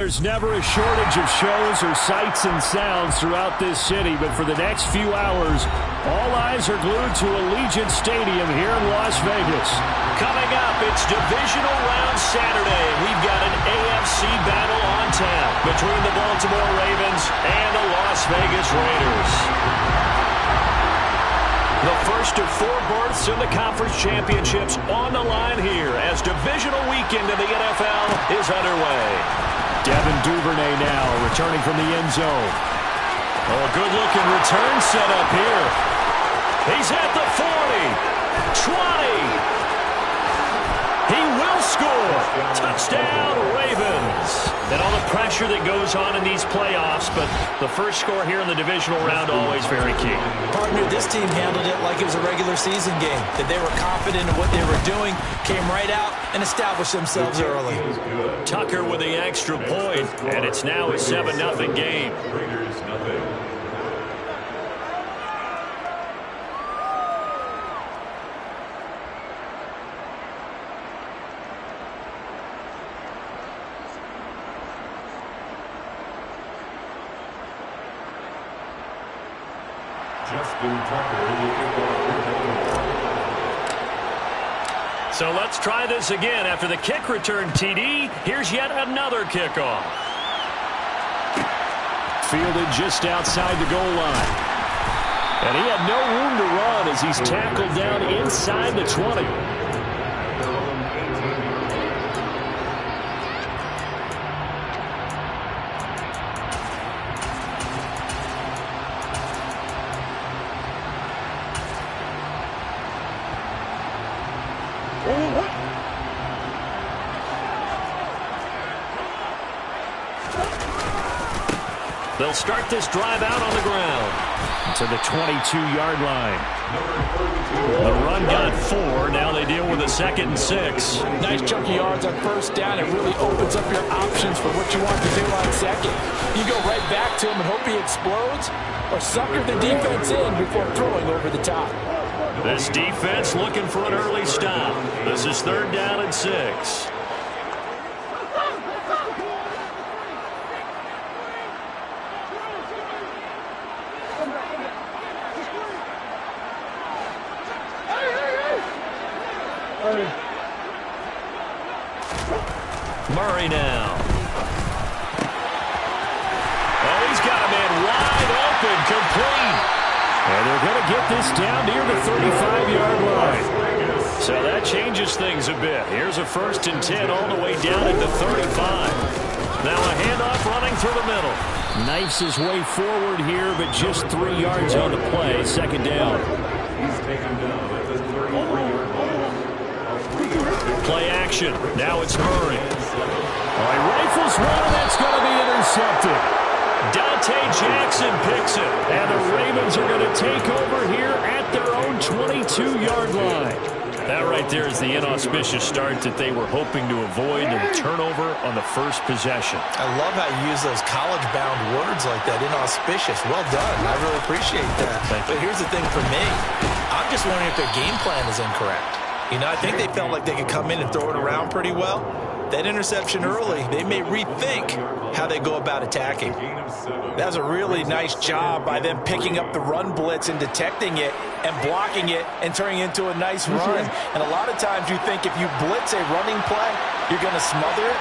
There's never a shortage of shows or sights and sounds throughout this city, but for the next few hours, all eyes are glued to Allegiant Stadium here in Las Vegas. Coming up, it's Divisional Round Saturday. We've got an AFC battle on tap between the Baltimore Ravens and the Las Vegas Raiders. The first of 4 berths in the conference championships on the line here as divisional weekend in the NFL is underway. Devin Duvernay now returning from the end zone. Oh, a good-looking return set up here. He's at the 40, 20. He will score. Touchdown, Ravens. And all the pressure that goes on in these playoffs, but the first score here in the divisional round always very key. Partner, this team handled it like it was a regular season game, that they were confident in what they were doing, came right out and established themselves early. Tucker with the extra point, and it's now a 7-0 game. So let's try this again. After the kick return TD, here's yet another kickoff. Fielded just outside the goal line. And he had no room to run as he's tackled down inside the 20. They'll start this drive out on the ground. To the 22-yard line. The run got 4. Now they deal with a 2nd and 6. Nice chunky yards on first down. It really opens up your options for what you want to do on second. You go right back to him and hope he explodes, or sucker the defense in before throwing over the top. This defense looking for an early stop. This is 3rd down and 6. Murray now. Oh, he's got a man wide open, complete. And they're going to get this down near the 35-yard line. So that changes things a bit. Here's a 1st and 10 all the way down at the 35. Now a handoff running through the middle. Knifes his way forward here, but just 3 yards on the play. 2nd down. Play action. Now it's Murray. He rifles one, and that's going to be intercepted. Dante Jackson picks it. And the Ravens are going to take over here at their own 22-yard line. That right there is the inauspicious start that they were hoping to avoid, and a turnover on the first possession. I love how you use those college-bound words like that, inauspicious. Well done. I really appreciate that. But here's the thing for me. I'm just wondering if their game plan is incorrect. You know, I think they felt like they could come in and throw it around pretty well. That interception early, they may rethink how they go about attacking. That was a really nice job by them picking up the run blitz and detecting it and blocking it and turning it into a nice run. And a lot of times you think if you blitz a running play, you're going to smother it.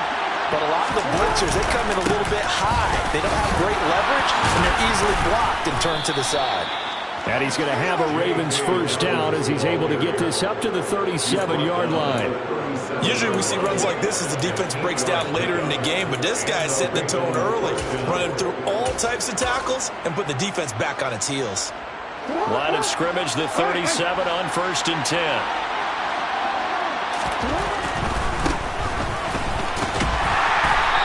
But a lot of the blitzers, they come in a little bit high. They don't have great leverage, and they're easily blocked and turned to the side. And he's going to have a Ravens 1st down as he's able to get this up to the 37-yard line. Usually we see runs like this as the defense breaks down later in the game, but this guy's setting the tone early, running through all types of tackles and put the defense back on its heels. Line of scrimmage, the 37 on 1st and 10.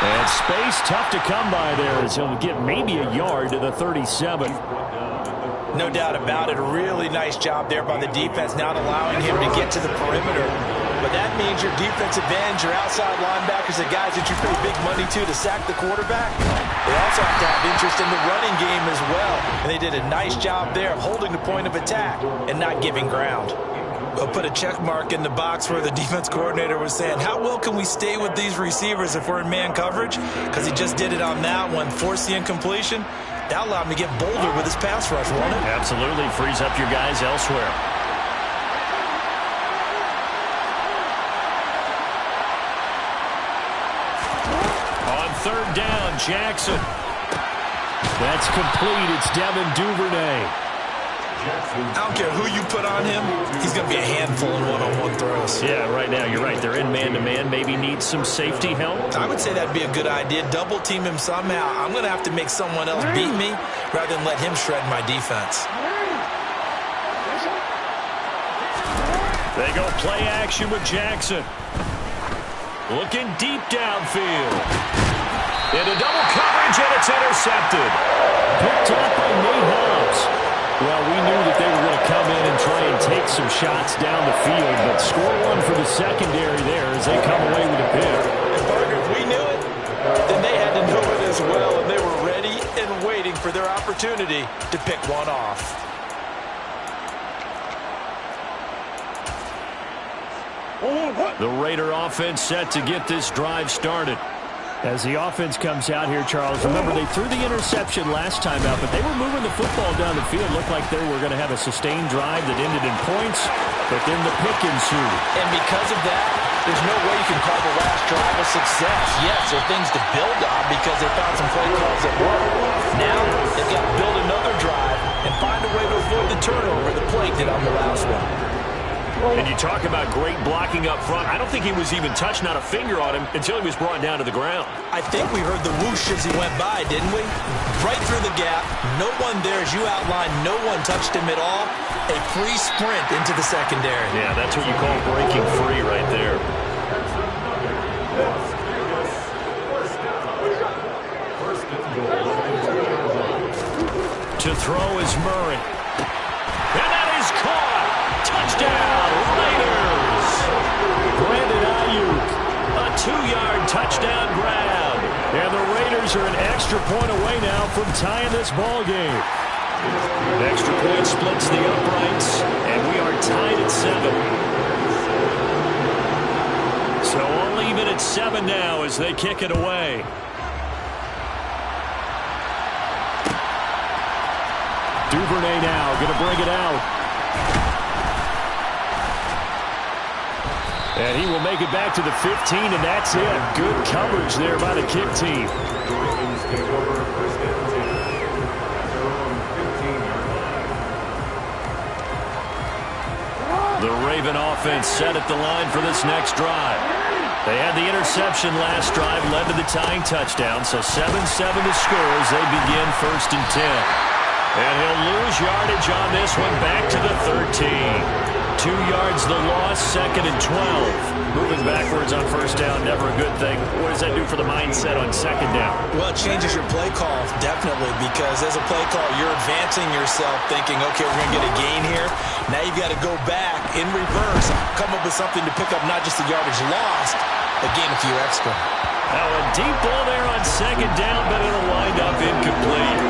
And space tough to come by there as he'll get maybe a yard to the 37. No doubt about it. A really nice job there by the defense, not allowing him to get to the perimeter. But that means your defensive ends, your outside linebackers, the guys that you pay big money to sack the quarterback, they also have to have interest in the running game as well. And they did a nice job there of holding the point of attack and not giving ground. We'll put a check mark in the box where the defense coordinator was saying, how well can we stay with these receivers if we're in man coverage? Because he just did it on that one, forced the incompletion. That allowed him to get bolder with his pass rush, won't it? Absolutely. Frees up your guys elsewhere. On third down, Jackson. That's complete. It's Devin Duvernay. I don't care who you put on him, he's going to be a handful in one-on-one throws. Yeah, right now, you're right. They're in man-to-man. Maybe need some safety help. I would say that'd be a good idea. Double team him somehow. I'm going to have to make someone else beat me rather than let him shred my defense. They go play action with Jackson. Looking deep downfield. Into double coverage, and it's intercepted. Picked up by Nate Hobbs. Well, we knew that they were going to come in and try and take some shots down the field, but score one for the secondary there as they come away with a pick. And Parker, if we knew it, then they had to know it as well, and they were ready and waiting for their opportunity to pick one off. The Raider offense set to get this drive started. As the offense comes out here, Charles, remember they threw the interception last time out, but they were moving the football down the field. Looked like they were going to have a sustained drive that ended in points, but then the pick ensued. And because of that, there's no way you can call the last drive a success. Yes, there are things to build on because they found some play calls that work. Now, they've got to build another drive and find a way to avoid the turnover the play did on the last one. And you talk about great blocking up front. I don't think he was even touched, not a finger on him, until he was brought down to the ground. I think we heard the whoosh as he went by, didn't we? Right through the gap. No one there, as you outlined. No one touched him at all. A free sprint into the secondary. Yeah, that's what you call breaking free right there. To throw is Murray. And that is caught. Touchdown, Raiders! Brandon Ayuk. A 2-yard touchdown grab. And the Raiders are an extra point away now from tying this ball game. Extra point splits the uprights, and we are tied at 7. So only even at 7 now as they kick it away. Duvernay now going to bring it out. And he will make it back to the 15, and that's it. Good coverage there by the kick team. The Raven offense set at the line for this next drive. They had the interception last drive, led to the tying touchdown, so 7-7 to score as they begin 1st and 10. And he'll lose yardage on this one, back to the 13. 2 yards the loss, 2nd and 12. Moving backwards on 1st down, never a good thing. What does that do for the mindset on 2nd down? Well, it changes your play call, definitely, because as a play call, you're advancing yourself thinking, okay, we're going to get a gain here. Now you've got to go back in reverse, come up with something to pick up not just the yardage lost, but gain a few extra. Now a deep ball there on 2nd down, but it'll wind up incomplete.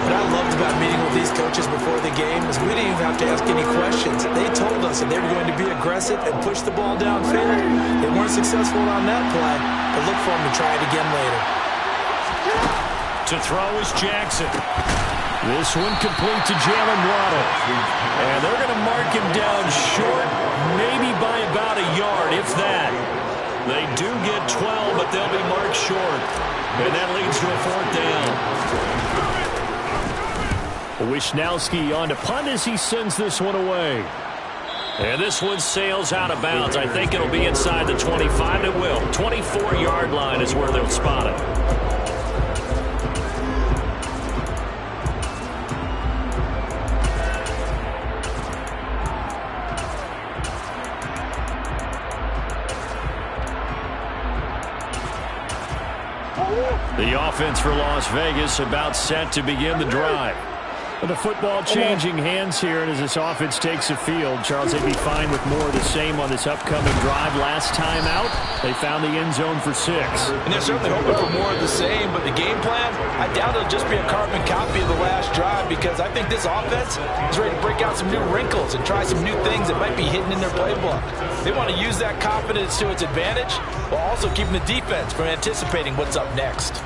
What I loved about meeting with these coaches before the game is we didn't even have to ask any questions. They told us that they were going to be aggressive and push the ball downfield. They weren't successful on that play, but look for them to try it again later. To throw is Jackson. This one complete to Jalen Waddle. And they're going to mark him down short, maybe by about a yard, if that. They do get 12, but they'll be marked short. And that leads to a 4th down. Wishnowski on to punt as he sends this one away. And this one sails out of bounds. I think it'll be inside the 25. It will. 24-yard line is where they'll spot it. The offense for Las Vegas about set to begin the drive. The football changing hands here, and as this offense takes the field, Charles, they'd be fine with more of the same on this upcoming drive. Last time out, they found the end zone for 6. And they're certainly hoping for more of the same, but the game plan, I doubt it'll just be a carbon copy of the last drive, because I think this offense is ready to break out some new wrinkles and try some new things that might be hidden in their playbook. They want to use that confidence to its advantage, while also keeping the defense from anticipating what's up next.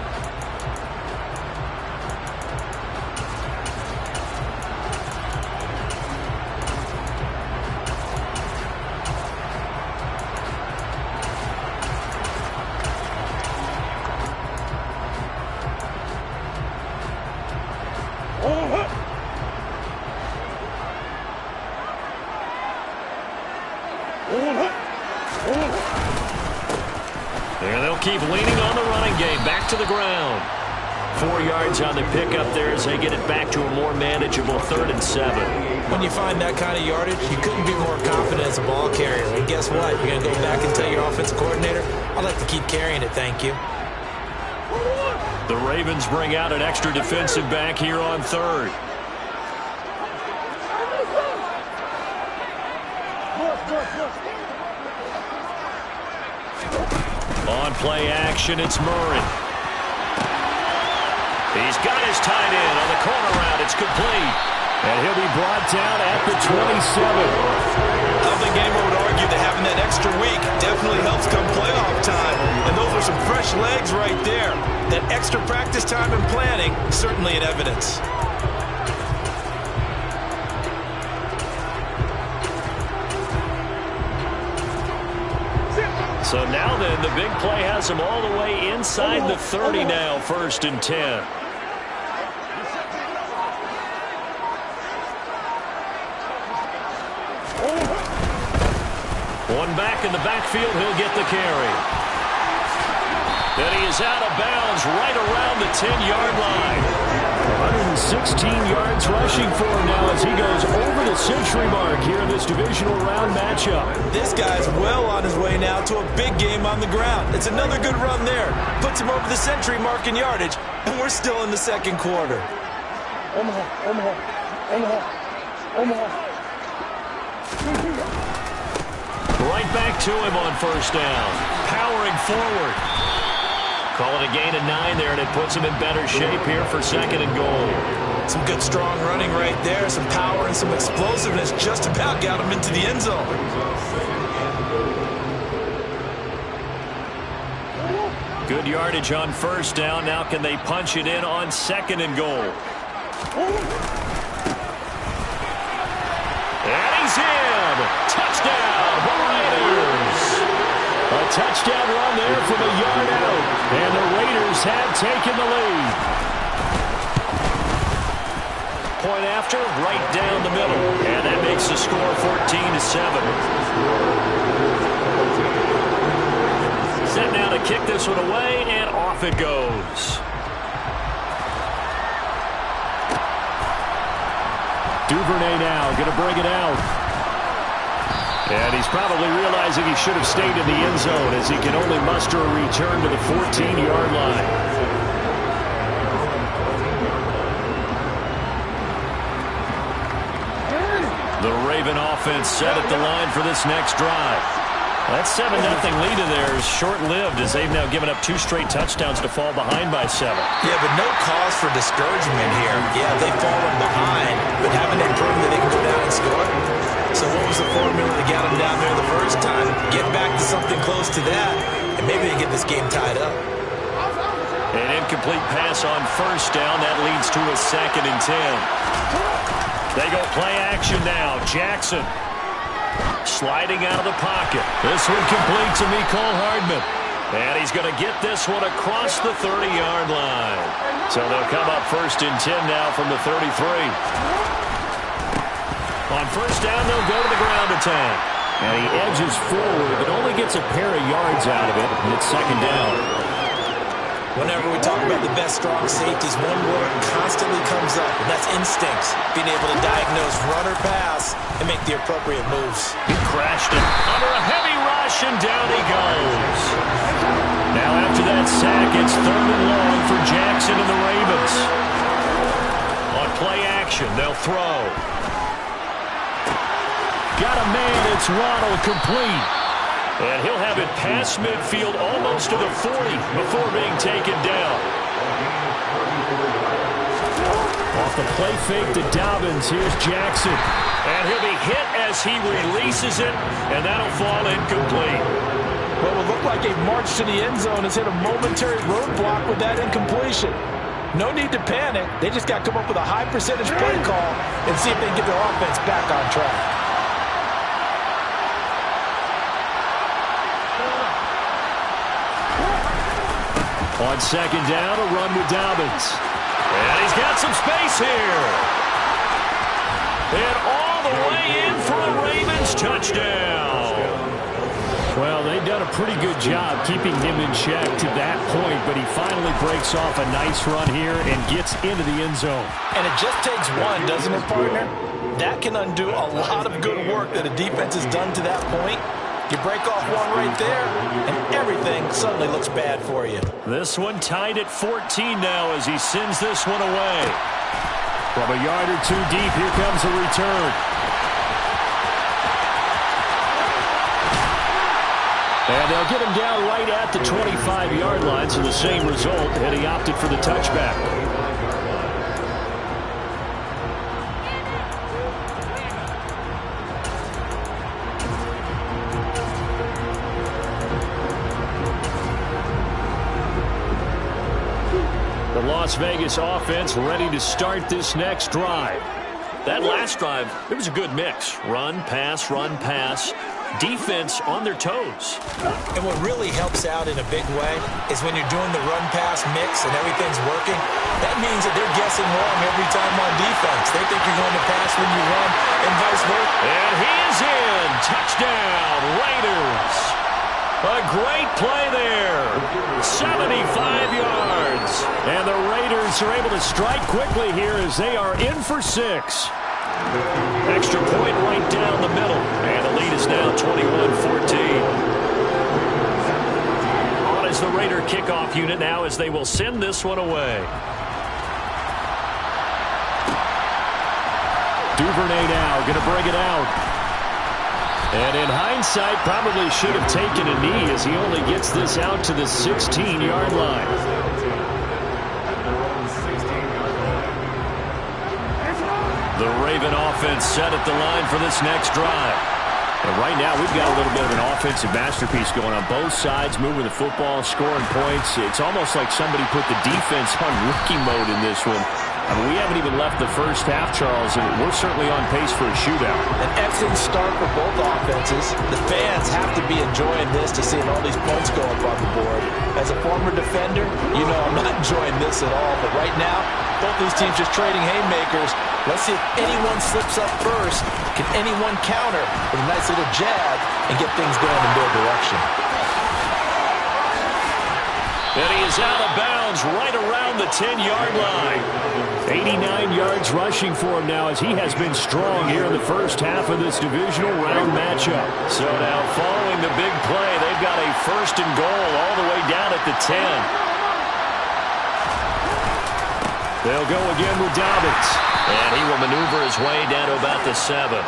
And they'll keep leaning on the running game. Back to the ground. 4 yards on the pickup there as they get it back to a more manageable 3rd and 7. When you find that kind of yardage, you couldn't be more confident as a ball carrier. And guess what? You're going to go back and tell your offensive coordinator, I'd like to keep carrying it, thank you. The Ravens bring out an extra defensive back here on 3rd. On play action, it's Murray. He's got his tight end on the corner route. It's complete. And he'll be brought down at the 27. I don't think anyone would argue that having that extra week definitely helps come playoff time. And those are some fresh legs right there. That extra practice time and planning, certainly in evidence. So now then, the big play has him all the way inside the 30 now, 1st and 10. One back in the backfield, he'll get the carry. And he is out of bounds right around the 10-yard line. 116 yards rushing for him now as he goes over the century mark here in this divisional round matchup. This guy's well on his way now to a big game on the ground. It's another good run there. Puts him over the century mark in yardage, and we're still in the 2nd quarter. Right back to him on 1st down. Powering forward. Call it a gain of 9 there, and it puts him in better shape here for 2nd and goal. Some good strong running right there. Some power and some explosiveness just about got him into the end zone. Good yardage on 1st down. Now can they punch it in on 2nd and goal? And he's in. Touchdown, the Raiders. A touchdown run there from a yard out. And the Raiders have taken the lead. Point after, right down the middle. And that makes the score 14-7. Set now to kick this one away, and off it goes. Duvernay now going to bring it out. And he's probably realizing he should have stayed in the end zone as he can only muster a return to the 14-yard line. The Raven offense set at the line for this next drive. That 7-0 lead of theirs is short-lived as they've now given up 2 straight touchdowns to fall behind by 7. Yeah, but no cause for discouragement here. Yeah, they've fallen behind, but haven't they proven that they can go down and score? So what was the formula that got them down there the first time? Get back to something close to that, and maybe they get this game tied up. An incomplete pass on 1st down. That leads to a 2nd and 10. They go play action now. Jackson sliding out of the pocket. This one complete to Mecole Hardman. And he's going to get this one across the 30-yard line. So they'll come up 1st and 10 now from the 33. On 1st down, they'll go to the ground attack. And he edges forward, but only gets a pair of yards out of it, and it's 2nd down. Whenever we talk about the best strong safeties, one word constantly comes up, and that's instincts. Being able to diagnose run or pass and make the appropriate moves. He crashed it under a heavy rush, and down he goes. Now after that sack, it's 3rd and long for Jackson and the Ravens. On play action, It's Waddle complete. And he'll have it past midfield almost to the 40 before being taken down. Off the play fake to Dobbins. Here's Jackson. And he'll be hit as he releases it, and that'll fall incomplete. Well, it will look like a march to the end zone has hit a momentary roadblock with that incompletion. No need to panic. They just got to come up with a high percentage play call and see if they can get their offense back on track. On second down, a run with Dobbins. And he's got some space here. And all the way in for a Ravens touchdown. Well, they've done a pretty good job keeping him in check to that point, but he finally breaks off a nice run here and gets into the end zone. And it just takes one, doesn't it, partner? That can undo a lot of good work that a defense has done to that point. You break off one right there, and everything suddenly looks bad for you. This one tied at 14 now as he sends this one away. From a yard or two deep, here comes a return. And they'll get him down right at the 25-yard line, so the same result, and he opted for the touchback. The Las Vegas offense ready to start this next drive. That last drive, it was a good mix. Run, pass, defense on their toes. And what really helps out in a big way is when you're doing the run-pass mix and everything's working, that means that they're guessing wrong every time on defense. They think you're going to pass when you run and vice versa. And he is in. Touchdown, Raiders. A great play there. 75 yards. And the Raiders are able to strike quickly here as they are in for 6. Extra point right down the middle. And the lead is now 21-14. On is the Raider kickoff unit now as they will send this one away. Duvernay now going to bring it out. And in hindsight, probably should have taken a knee as he only gets this out to the 16-yard line. The Raven offense set at the line for this next drive. And right now, we've got a little bit of an offensive masterpiece going on both sides, moving the football, scoring points. It's almost like somebody put the defense on rookie mode in this one. I mean, we haven't even left the first half, Charles, and we're certainly on pace for a shootout. An excellent start for both offenses. The fans have to be enjoying this to see all these points go up on the board. As a former defender, you know I'm not enjoying this at all. But right now, both these teams just trading haymakers. Let's see if anyone slips up first. Can anyone counter with a nice little jab and get things going in their direction? And he is out of bounds right around the 10-yard line. 89 yards rushing for him now as he has been strong here in the first half of this divisional round matchup. So now following the big play, they've got a first and goal all the way down at the 10. They'll go again with Dobbins. And he will maneuver his way down to about the 7.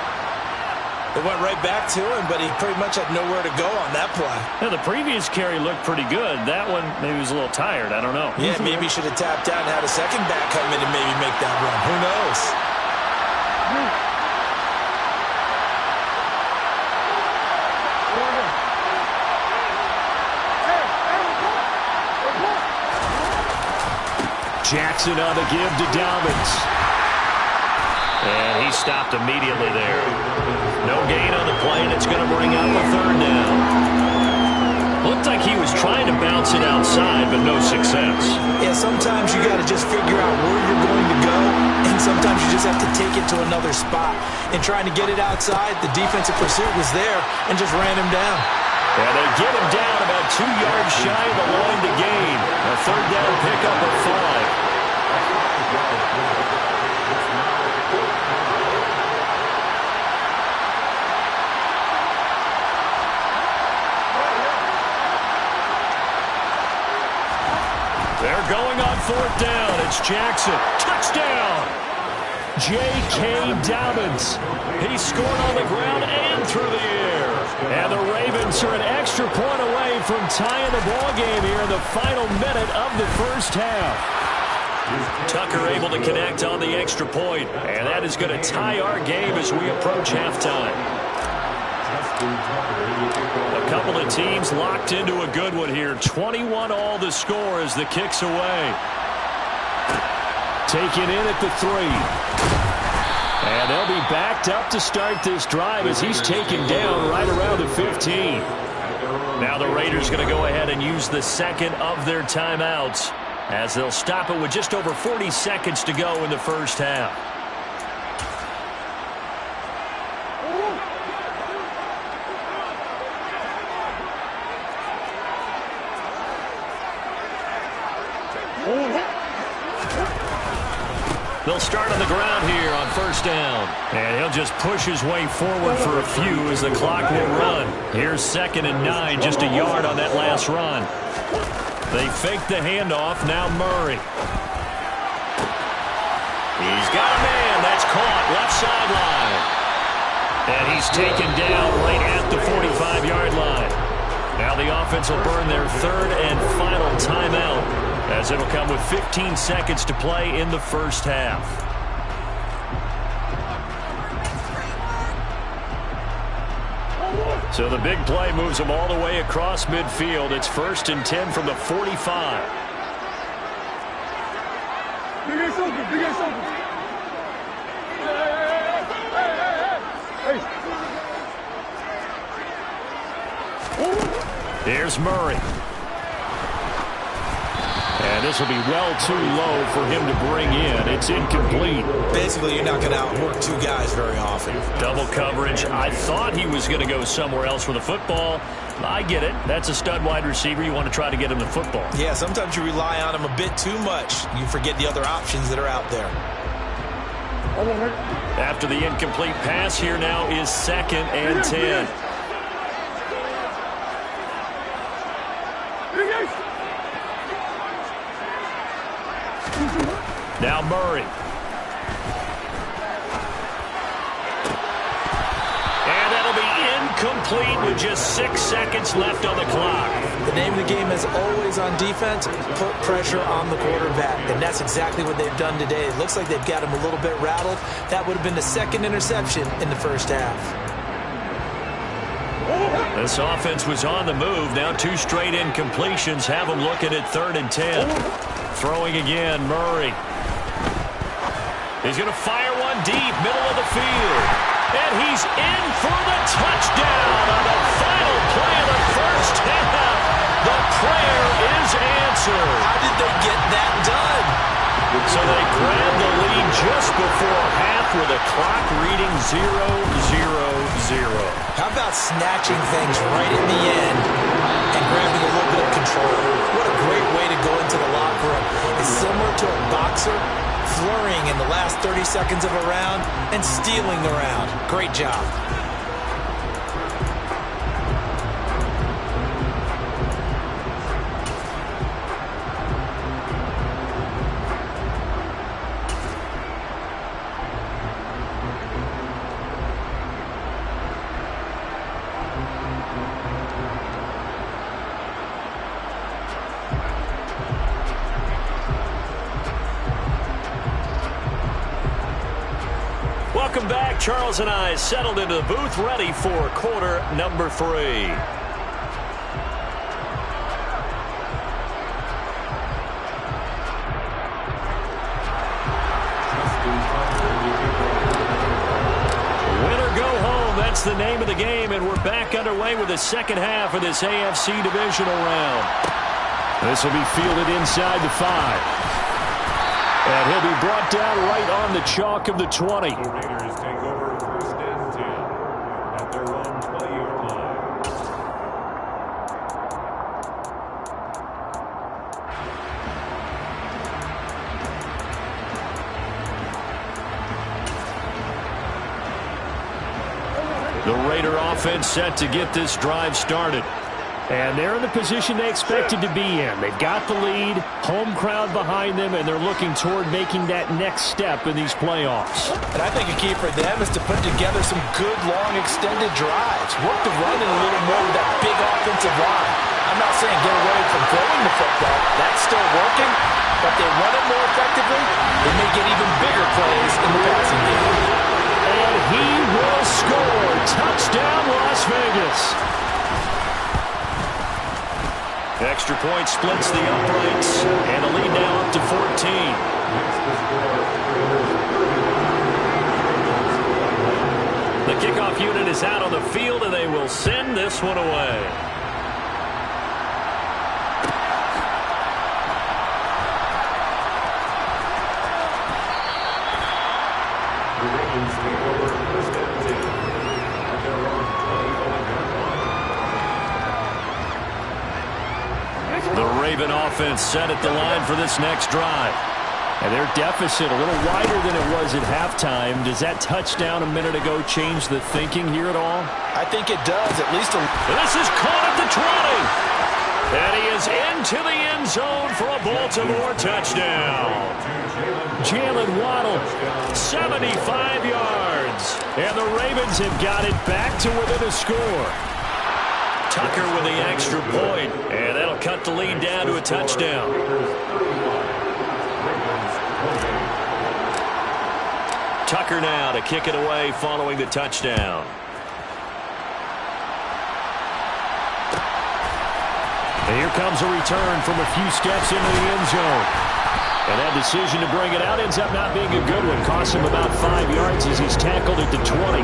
It went right back to him, but he pretty much had nowhere to go on that play. Now, the previous carry looked pretty good. That one, maybe he was a little tired. I don't know. Yeah, maybe he should have tapped out and had a second back come in and maybe make that run. Who knows? Jackson on the give to Dobbins. And he stopped immediately there. No gain on the play, and it's going to bring out the third down. Looked like he was trying to bounce it outside, but no success. Yeah, sometimes you got to just figure out where you're going to go, and sometimes you just have to take it to another spot. In trying to get it outside, the defensive pursuit was there and just ran him down. And they get him down about 2 yards shy of the line to gain. A third down pickup of 5. They're going on fourth down. It's Jackson. Touchdown! Cbuttadaboss. He scored on the ground and through the air. And the Ravens are an extra point away from tying the ball game here in the final minute of the first half. Tucker able to connect on the extra point, and that is going to tie our game as we approach halftime. A couple of teams locked into a good one here. 21 all the score as the kick's away. Taken in at the 3. And they'll be backed up to start this drive as he's taken down right around the 15. Now the Raiders going to go ahead and use the second of their timeouts, as they'll stop it with just over 40 seconds to go in the first half. They'll start on the ground here on first down. And he'll just push his way forward for a few as the clock will run. Here's 2nd and 9, just a yard on that last run. They fake the handoff. Now Murray. He's got a man. That's caught. Left sideline. And he's taken down right at the 45-yard line. Now the offense will burn their 3rd and final timeout, as it'll come with 15 seconds to play in the first half. So the big play moves them all the way across midfield. It's 1st and 10 from the 45. Here's Murray. And this will be well too low for him to bring in. It's incomplete. Basically, you're not going to outwork 2 guys very often. Double coverage. I thought he was going to go somewhere else with the football. I get it. That's a stud wide receiver. You want to try to get him the football. Yeah, sometimes you rely on him a bit too much. You forget the other options that are out there. After the incomplete pass, here now is 2nd and 10. Now Murray. And that'll be incomplete with just 6 seconds left on the clock. The name of the game is always on defense, put pressure on the quarterback. And that's exactly what they've done today. It looks like they've got him a little bit rattled. That would have been the 2nd interception in the first half. This offense was on the move. Now 2 straight incompletions have them looking at 3rd and 10. Throwing again, Murray. He's going to fire one deep, middle of the field. And he's in for the touchdown on the final play of the first half. The prayer is answered. How did they get that done? So they grab the lead just before half with a clock reading 0-0-0. How about snatching things right in the end and grabbing a little bit of control? What a great way to go into the locker room. It's similar to a boxer flurrying in the last 30 seconds of a round and stealing the round. Great job. Welcome back. Charles and I settled into the booth, ready for quarter number 3. Win or go home, that's the name of the game, and we're back underway with the second half of this AFC divisional round. This will be fielded inside the 5. And he'll be brought down right on the chalk of the 20. The Raiders take over 1st and 10 at their own play-yard line. The Raider offense set to get this drive started. And they're in the position they expected to be in. They've got the lead, home crowd behind them, and they're looking toward making that next step in these playoffs. And I think a key for them is to put together some good, long, extended drives. Work the run in a little more with that big offensive line. I'm not saying get away from throwing the football. That's still working. But they run it more effectively, they may get even bigger plays in the passing game. And he will score. Touchdown, Las Vegas. Extra point splits the uprights, and the lead now up to 14. The kickoff unit is out on the field, and they will send this one away. The Raven offense set at the line for this next drive. And their deficit a little wider than it was at halftime. Does that touchdown a minute ago change the thinking here at all? I think it does, at least a... This is caught at the 20. And he is into the end zone for a Baltimore touchdown. Jalen Waddle, 75 yards. and the Ravens have got it back to within a score. Tucker with the extra point, and that'll cut the lead down to a touchdown. Tucker now to kick it away following the touchdown. And here comes a return from a few steps into the end zone. And that decision to bring it out ends up not being a good one. Costs him about 5 yards as he's tackled at the 20.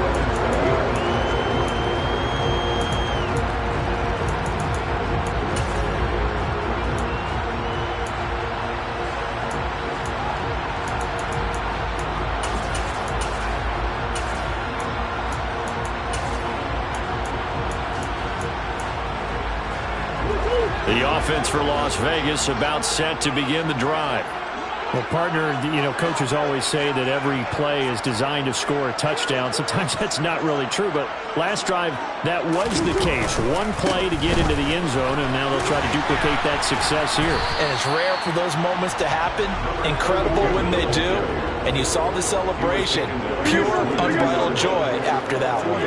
The offense for Las Vegas about set to begin the drive. Well, partner, coaches always say that every play is designed to score a touchdown. Sometimes that's not really true, but last drive, that was the case. One play to get into the end zone, and now they'll try to duplicate that success here. And it's rare for those moments to happen. Incredible when they do. And you saw the celebration. Pure, unbridled joy after that one.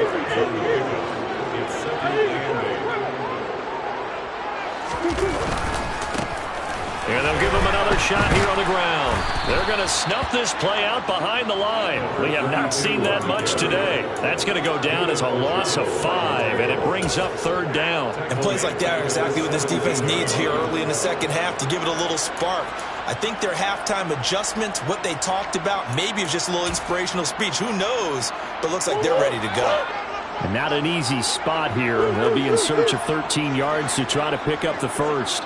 And they'll give him another shot here on the ground. They're going to snuff this play out behind the line. We have not seen that much today. That's going to go down as a loss of 5, and it brings up third down. And plays like that are exactly what this defense needs here early in the second half to give it a little spark. I think their halftime adjustments, what they talked about, maybe it's just a little inspirational speech. Who knows? But looks like they're ready to go. And not an easy spot here. They'll be in search of 13 yards to try to pick up the first.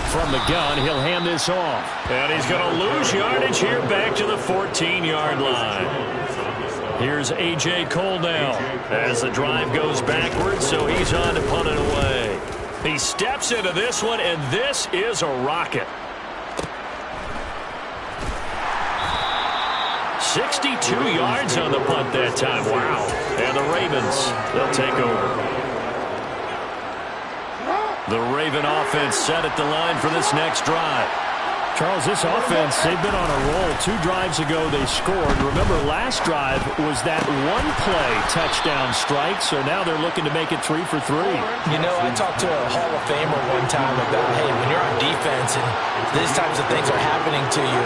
From the gun, he'll hand this off. And he's going to lose yardage here back to the 14-yard line. Here's A.J. Cole now as the drive goes backwards, so he's on to punt it away. He steps into this one, and this is a rocket. 62 yards on the punt that time. Wow. And the Ravens, they'll take over. The Raven offense set at the line for this next drive. Charles, this offense, they've been on a roll. 2 drives ago, they scored. Remember, last drive was that one-play touchdown strike, so now they're looking to make it 3 for 3. You know, I talked to a Hall of Famer one time about, hey, when you're on defense and these types of things are happening to you,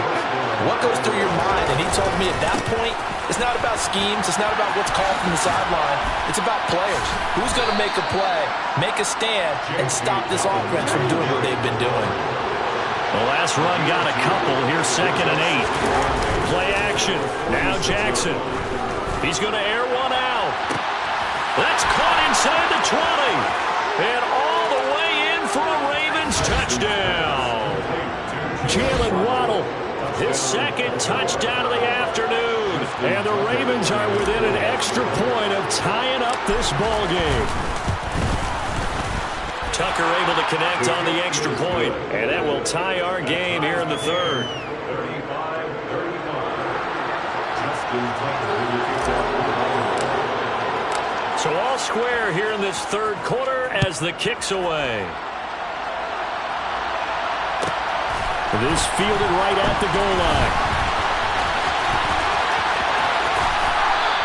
what goes through your mind? And he told me at that point, it's not about schemes. It's not about what's called from the sideline. It's about players. Who's going to make a play, make a stand, and stop this offense from doing what they've been doing? The last run got a couple. Here's 2nd and 8. Play action. Now Jackson. He's going to air one out. That's caught inside the 20. And all the way in for a Ravens touchdown. Jalen Waddle. His 2nd touchdown of the afternoon. And the Ravens are within an extra point of tying up this ball game. Tucker able to connect on the extra point, and that will tie our game here in the third. 35-35. Justin Tucker. So all square here in this third quarter as the kick's away. This fielded right at the goal line.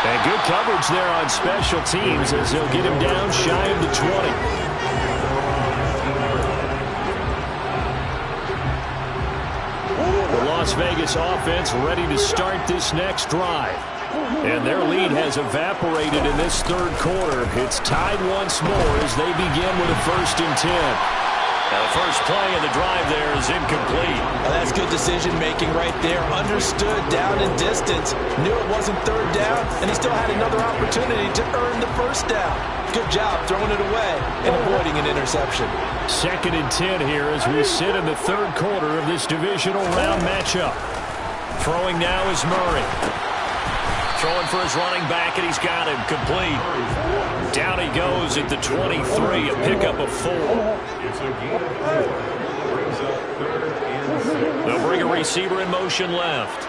And good coverage there on special teams as they'll get him down shy of the 20. The Las Vegas offense ready to start this next drive. And their lead has evaporated in this third quarter. It's tied once more as they begin with a 1st and 10. Now the first play of the drive there is incomplete. Well, that's good decision-making right there. Understood down and distance. Knew it wasn't third down, and he still had another opportunity to earn the first down. Good job throwing it away and avoiding an interception. 2nd and 10 here as we sit in the third quarter of this divisional round matchup. Throwing now is Murray. Throwing for his running back, and he's got him complete. Down he goes at the 23, a pickup of 4. It's a gain of 4. Brings up 3rd and 6. They'll bring a receiver in motion left.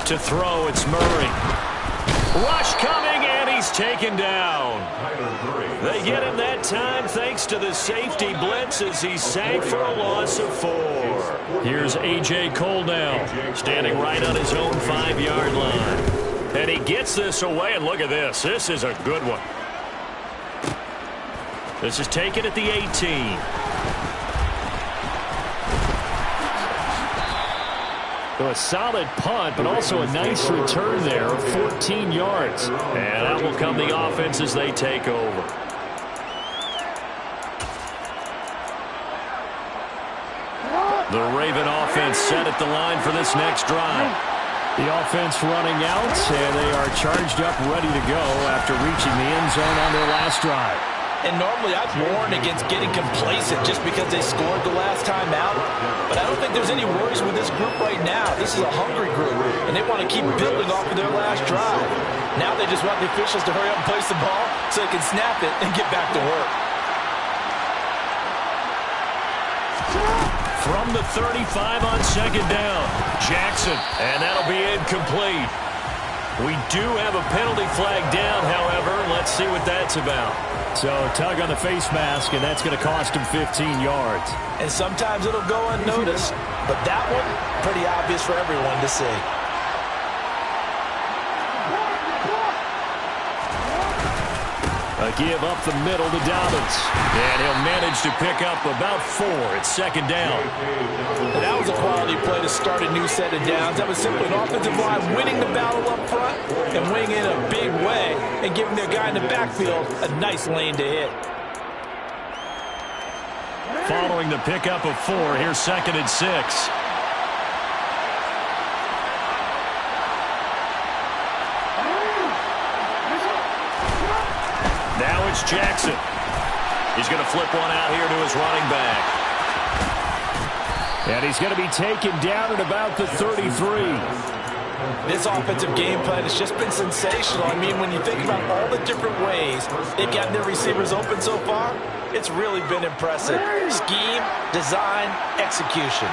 To throw, it's Murray. Rush coming, and he's taken down. They get him that time thanks to the safety blitz as he sank for a loss of 4. Here's A.J. Cole now, standing right on his own 5-yard line. And he gets this away, and look at this. This is a good one. This is taken at the 18. So a solid punt, but also a nice return there of 14 yards. And out will come the offense as they take over. The Raven offense set at the line for this next drive. The offense running out, and they are charged up, ready to go after reaching the end zone on their last drive. And normally I'd warn against getting complacent just because they scored the last time out. But I don't think there's any worries with this group right now. This is a hungry group, and they want to keep building off of their last drive. Now they just want the officials to hurry up and place the ball so they can snap it and get back to work. From the 35 on 2nd down, Jackson, and that'll be incomplete. We do have a penalty flag down, however. Let's see what that's about. So tug on the face mask, and that's going to cost him 15 yards. And sometimes it'll go unnoticed, but that one, pretty obvious for everyone to see. A give up the middle to Dobbins. And he'll manage to pick up about 4 at 2nd down. And that was a quality play to start a new set of downs. That was simply an offensive line winning the battle up front and winning in a big way and giving their guy in the backfield a nice lane to hit. Following the pickup of 4, here's 2nd and 6. Now it's Jackson. He's going to flip one out here to his running back. And he's going to be taken down at about the 33. This offensive game plan has just been sensational. I mean, when you think about all the different ways they've gotten their receivers open so far, it's really been impressive. Scheme, design, execution.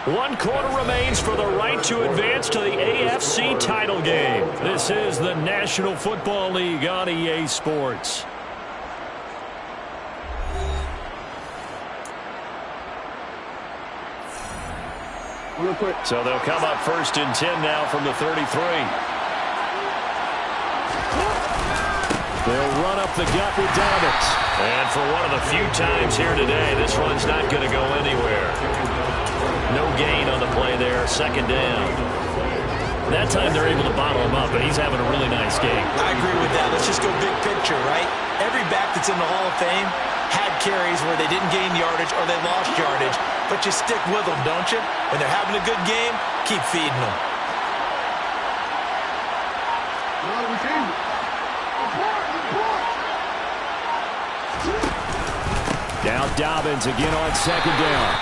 One quarter remains for the right to advance to the AFC title game. This is the National Football League on EA Sports. So they'll come up 1st and 10 now from the 33. They'll run up the gut with Dobbins. And for one of the few times here today, this run's not going to go anywhere. No gain on the play there, 2nd down. That time they're able to bottle him up, and he's having a really nice game. I agree with that. Let's just go big picture, right? Every back that's in the Hall of Fame had carries where they didn't gain yardage or they lost yardage, but you stick with them, don't you? When they're having a good game, keep feeding them. Now Dobbins again on second down.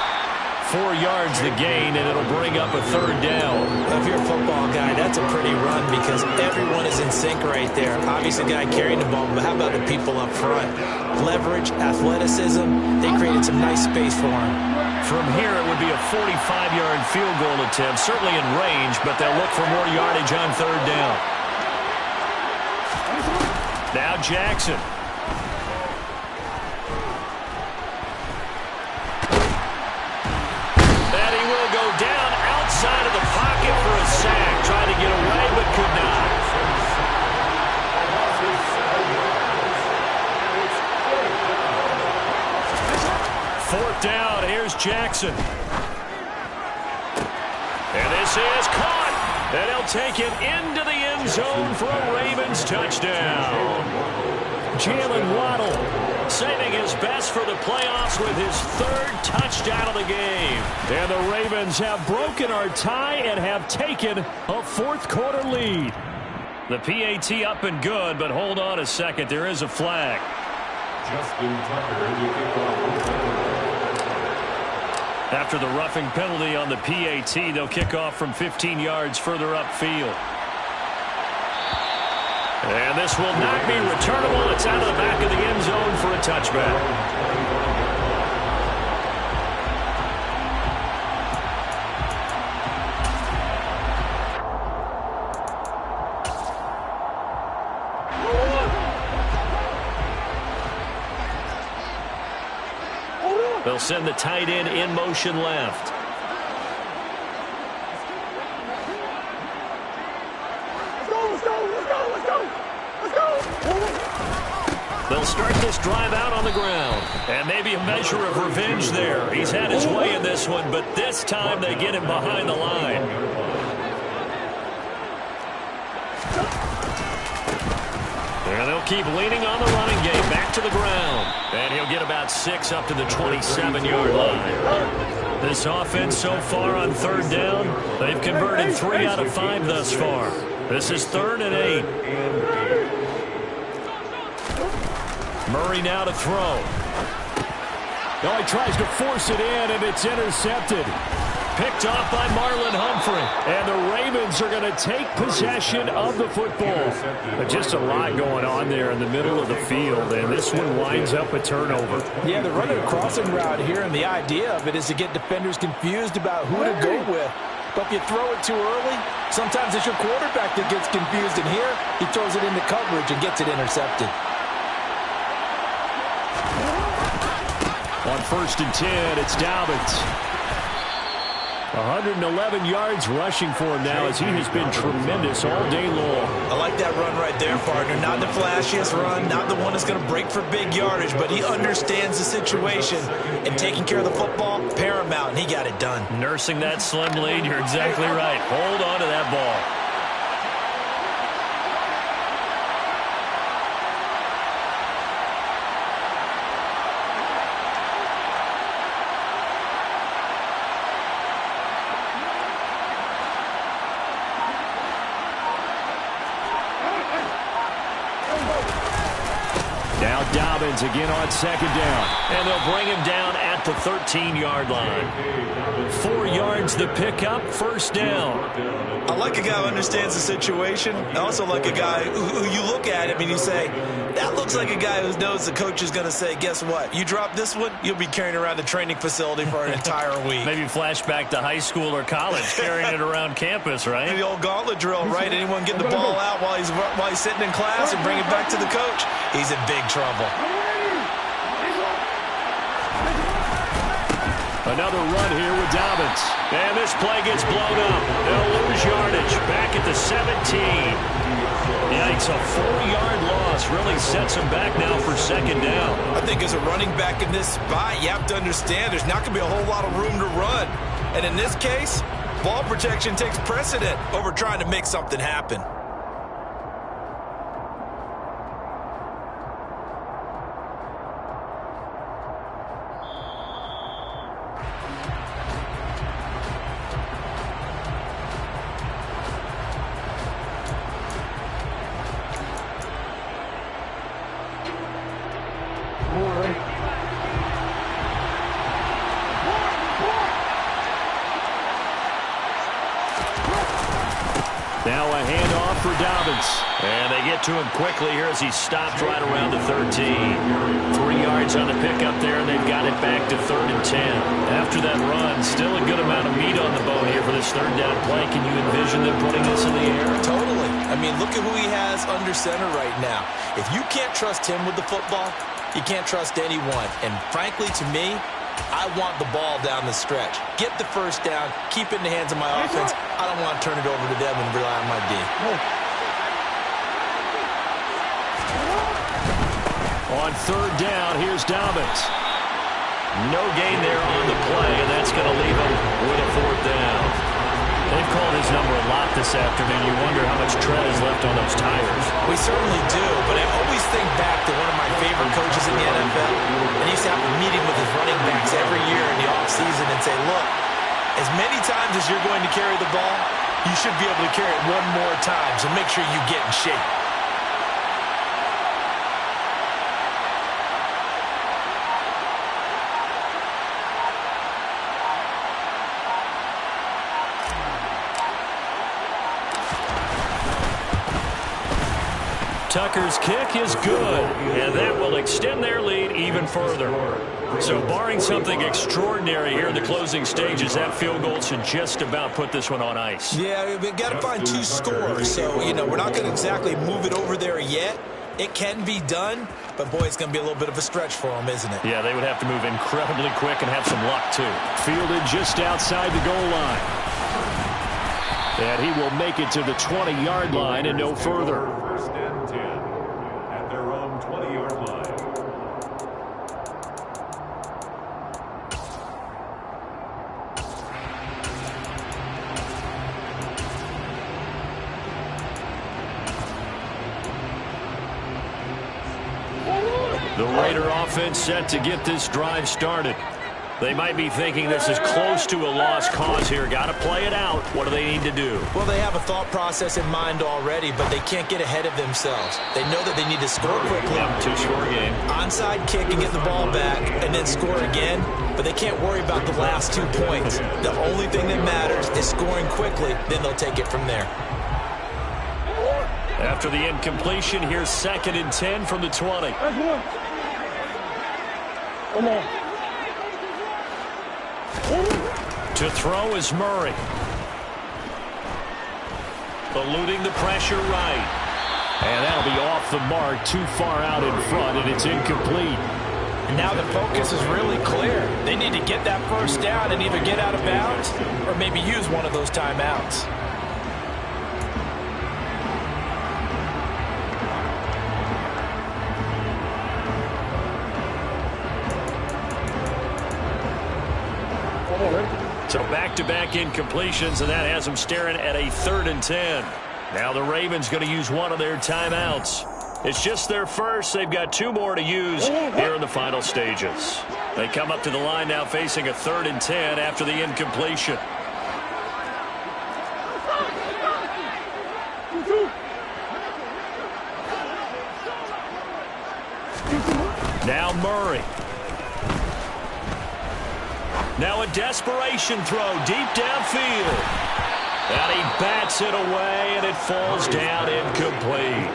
4 yards the gain, and it'll bring up a third down. If you're a football guy, that's a pretty run because everyone is in sync right there. Obviously, the guy carrying the ball, but how about the people up front? Leverage, athleticism, they created some nice space for him. From here, it would be a 45-yard field goal attempt, certainly in range, but they'll look for more yardage on third down. Now Jackson. Side of the pocket for a sack. Tried to get away, but could not. Fourth down. Here's Jackson. And this is caught. And he'll take it into the end zone for a Ravens touchdown. Jalen Waddle saving his best for the playoffs with his third touchdown of the game. And the Ravens have broken our tie and have taken a fourth-quarter lead. The PAT up and good, but hold on a second. There is a flag. Justin Tucker, you kick off. After the roughing penalty on the PAT, they'll kick off from 15 yards further upfield. And this will not be returnable. It's out of the back of the end zone for a touchback. They'll send the tight end in motion left. They'll start this drive out on the ground. And maybe a measure of revenge there. He's had his way in this one, but this time they get him behind the line. And they'll keep leaning on the running game back to the ground. And he'll get about 6 up to the 27-yard line. This offense so far on third down, they've converted 3 out of 5 thus far. This is 3rd and 8. Murray now to throw. Oh, he tries to force it in, and it's intercepted. Picked off by Marlon Humphrey. And the Ravens are going to take possession of the football. But just a lot going on there in the middle of the field, and this one winds up a turnover. Yeah, they're running a crossing route here, and the idea of it is to get defenders confused about who to go with. But if you throw it too early, sometimes it's your quarterback that gets confused, and here he throws it into coverage and gets it intercepted. On 1st and 10, it's Dobbins. 111 yards rushing for him now as he has been tremendous all day long. I like that run right there, partner. Not the flashiest run, not the one that's going to break for big yardage, but he understands the situation, and taking care of the football, paramount, and he got it done. Nursing that slim lead, you're exactly right. Hold on to that ball. Now Dobbins again on 2nd down. And they'll bring him down at the 13-yard line. 4 yards the pickup, 1st down. I like a guy who understands the situation. I also like a guy who you look at him and you say, that looks like a guy who knows the coach is going to say, guess what? You drop this one, you'll be carrying around the training facility for an entire week. Maybe flashback to high school or college, carrying it around campus, right? The old gauntlet drill, right? Anyone get the ball out while he's sitting in class and bring it back to the coach? He's in big trouble. Another run here with Dobbins. And this play gets blown up. They'll lose yardage. Back at the 17. Yikes, a 4-yard loss really sets them back now for 2nd down. I think as a running back in this spot, you have to understand there's not going to be a whole lot of room to run. And in this case, ball protection takes precedent over trying to make something happen. a handoff for Dobbins. And they get to him quickly here as he stopped right around the 13. 3 yards on the pickup there, and they've got it back to 3rd and 10. After that run, still a good amount of meat on the bone here for this 3rd down play. Can you envision them putting this in the air? Totally. I mean, look at who he has under center right now. If you can't trust him with the football, you can't trust anyone. And frankly, to me, I want the ball down the stretch. Get the 1st down, keep it in the hands of my offense. I don't want to turn it over to them and rely on my D. On 3rd down, here's Dobbins. No gain there on the play, and that's going to leave him with a 4th down. They've called his number a lot this afternoon. You wonder how much tread is left on those tires. We certainly do, but I always think back to one of my favorite coaches in the NFL. And he used to have a meeting with his running backs every year in the offseason and say, look, as many times as you're going to carry the ball, you should be able to carry it one more time, so make sure you get in shape. Tucker's kick is good, and that will extend their lead even further. So barring something extraordinary here in the closing stages, that field goal should just about put this one on ice. Yeah, we've got to find 2 scores, so, we're not going to exactly move it over there yet. It can be done, but, boy, it's going to be a little bit of a stretch for them, isn't it? Yeah, they would have to move incredibly quick and have some luck, too. Fielded just outside the goal line. And he will make it to the 20-yard line and no further. 1st and 10 at their own 20-yard line. The Raider offense set to get this drive started. They might be thinking this is close to a lost cause here. Got to play it out. What do they need to do? Well, they have a thought process in mind already, but they can't get ahead of themselves. They know that they need to score quickly. Yep, 2-score game. Onside kick and get the ball back and then score again, but they can't worry about the last 2 points. The only thing that matters is scoring quickly, then they'll take it from there. After the incompletion, here's 2nd and 10 from the 20. Come on. To throw is Murray. Eluding the pressure right. And that'll be off the mark, too far out in front, and it's incomplete. And now the focus is really clear. They need to get that 1st down and either get out of bounds or maybe use one of those timeouts. So back-to-back incompletions, and that has them staring at a 3rd and 10. Now the Ravens going to use one of their timeouts. It's just their first. They've got 2 more to use here in the final stages. They come up to the line now facing a 3rd and 10 after the incompletion. Now Murray. Now a desperation throw deep downfield. And he bats it away, and it falls down incomplete.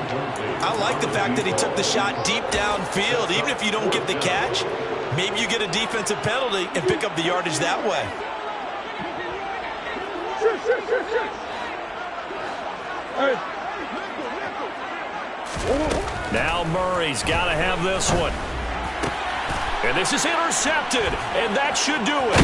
I like the fact that he took the shot deep downfield. Even if you don't get the catch, maybe you get a defensive penalty and pick up the yardage that way. Now Murray's got to have this one. And this is intercepted, and that should do it.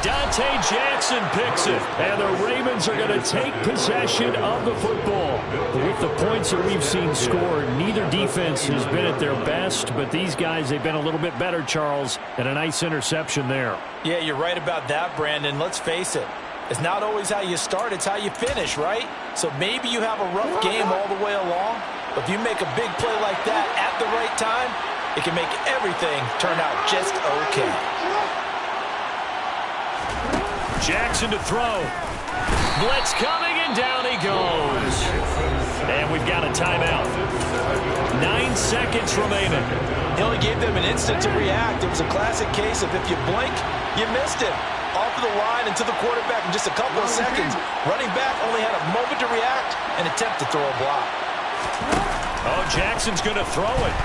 Dante Jackson picks it, and the Ravens are going to take possession of the football. With the points that we've seen scored, neither defense has been at their best, but these guys, they've been a little bit better, Charles, and a nice interception there. Yeah, you're right about that, Brandon. Let's face it. It's not always how you start, it's how you finish, right? So maybe you have a rough game all the way along, but if you make a big play like that at the right time, it can make everything turn out just okay. Jackson to throw. Blitz coming, and down he goes. And we've got a timeout. 9 seconds remaining. He only gave them an instant to react. It was a classic case of if you blink, you missed it. off of the line and to the quarterback in just a couple of seconds. Running back only had a moment to react and attempt to throw a block. Oh, Jackson's going to throw it.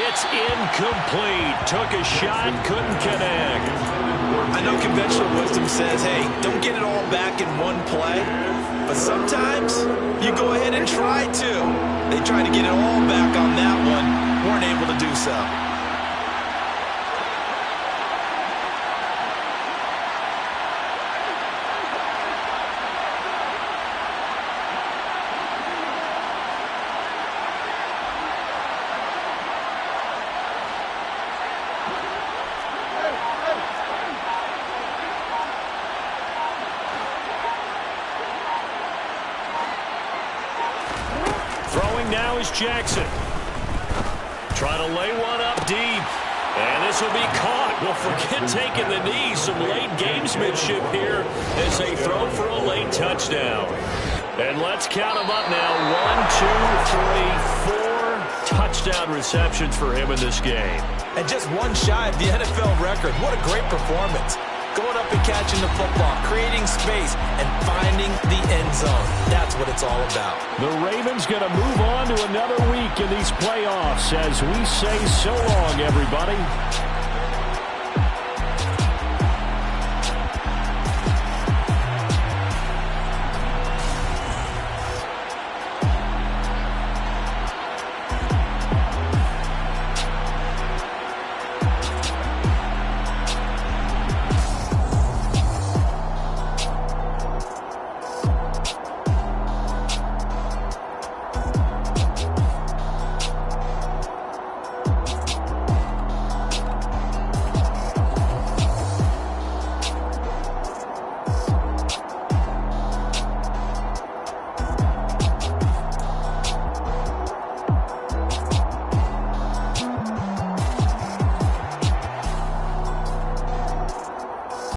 It's incomplete. Took a shot, couldn't connect. I know conventional wisdom says, hey, don't get it all back in one play. But sometimes you go ahead and try to. They tried to get it all back on that one. Weren't able to do so. Throwing now is Jackson. Trying to lay one up deep. And this will be caught. Well, forget taking the knee. Some late gamesmanship here as they throw for a late touchdown. And let's count them up now. 1, 2, 3, 4 touchdown receptions for him in this game. And just one shy of the NFL record. What a great performance. Going up and catching the football, creating space, and finding the end zone. That's what it's all about. The Ravens going to move on to another week in these playoffs as we say so long, everybody.